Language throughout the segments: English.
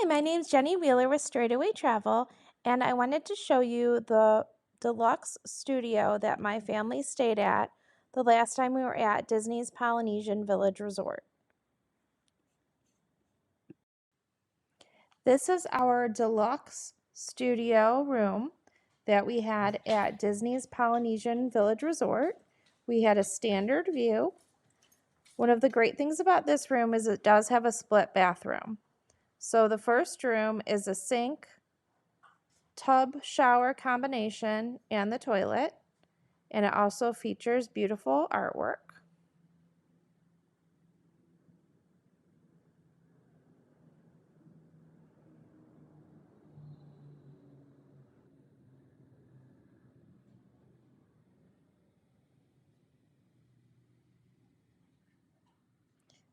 Hi, my name's Jenny Wheeler with Straightaway Travel, and I wanted to show you the deluxe studio that my family stayed at the last time we were at Disney's Polynesian Village Resort. This is our deluxe studio room that we had at Disney's Polynesian Village Resort. We had a standard view. One of the great things about this room is it does have a split bathroom. So the first room is a sink, tub shower combination, and the toilet, and it also features beautiful artwork.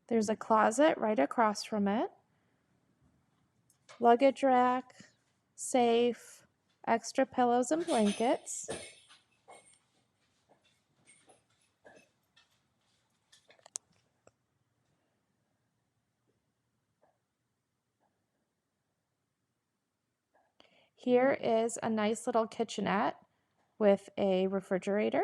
There's a closet right across from it, luggage rack, safe, extra pillows and blankets. Here is a nice little kitchenette with a refrigerator.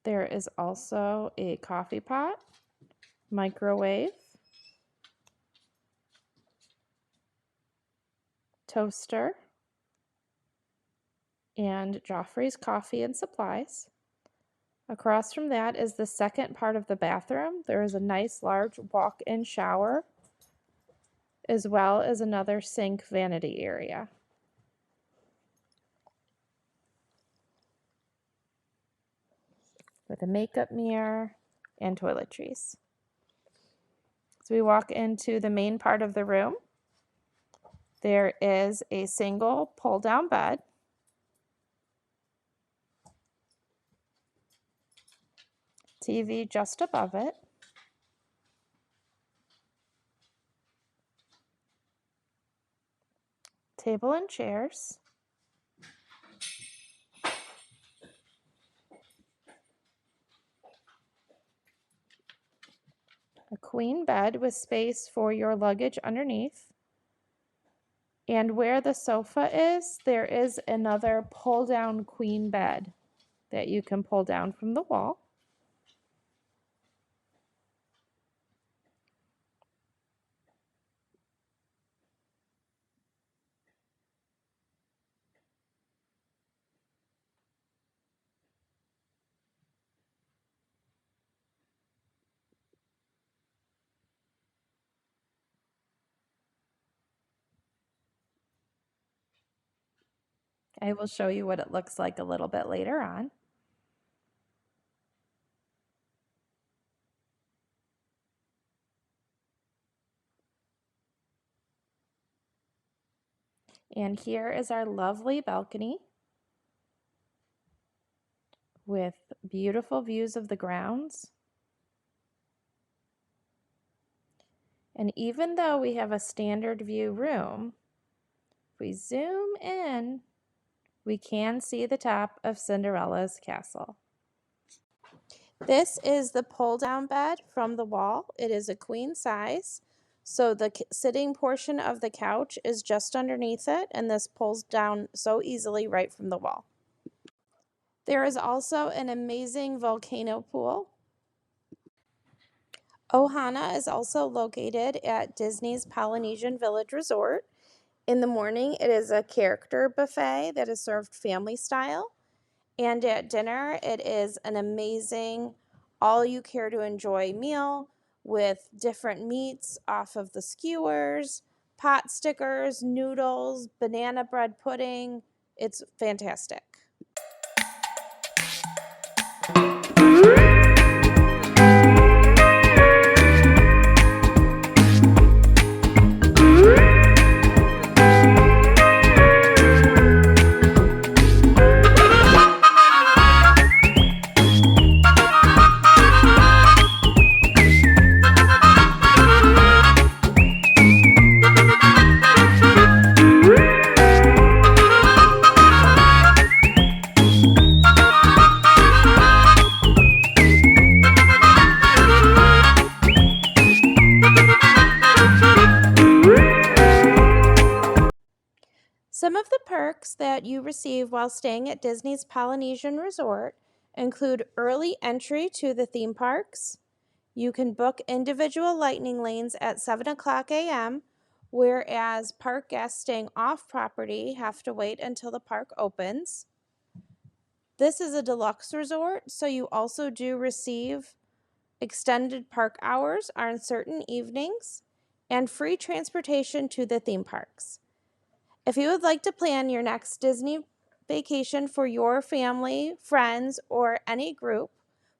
There is also a coffee pot, microwave, toaster, and Joffrey's Coffee and Supplies. Across from that is the second part of the bathroom. There is a nice large walk-in shower, as well as another sink vanity area. With a makeup mirror and toiletries. So we walk into the main part of the room. There is a single pull-down bed. TV just above it. Table and chairs. A queen bed with space for your luggage underneath. And where the sofa is, there is another pull-down queen bed that you can pull down from the wall. I will show you what it looks like a little bit later on. And here is our lovely balcony with beautiful views of the grounds. And even though we have a standard view room, if we zoom in, we can see the top of Cinderella's castle. This is the pull-down bed from the wall. It is a queen size, so the sitting portion of the couch is just underneath it, and this pulls down so easily right from the wall. There is also an amazing volcano pool. Ohana is also located at Disney's Polynesian Village Resort. In the morning, it is a character buffet that is served family style. And at dinner, it is an amazing all-you-care-to-enjoy meal with different meats off of the skewers, pot stickers, noodles, banana bread pudding. It's fantastic. Some of the perks that you receive while staying at Disney's Polynesian Resort include early entry to the theme parks. You can book individual lightning lanes at 7 o'clock a.m., whereas park guests staying off property have to wait until the park opens. This is a deluxe resort, so you also do receive extended park hours on certain evenings and free transportation to the theme parks. If you would like to plan your next Disney vacation for your family, friends, or any group,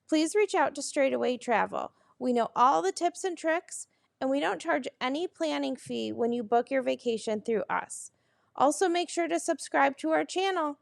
please reach out to Straightaway Travel. We know all the tips and tricks, and we don't charge any planning fee when you book your vacation through us. Also, make sure to subscribe to our channel.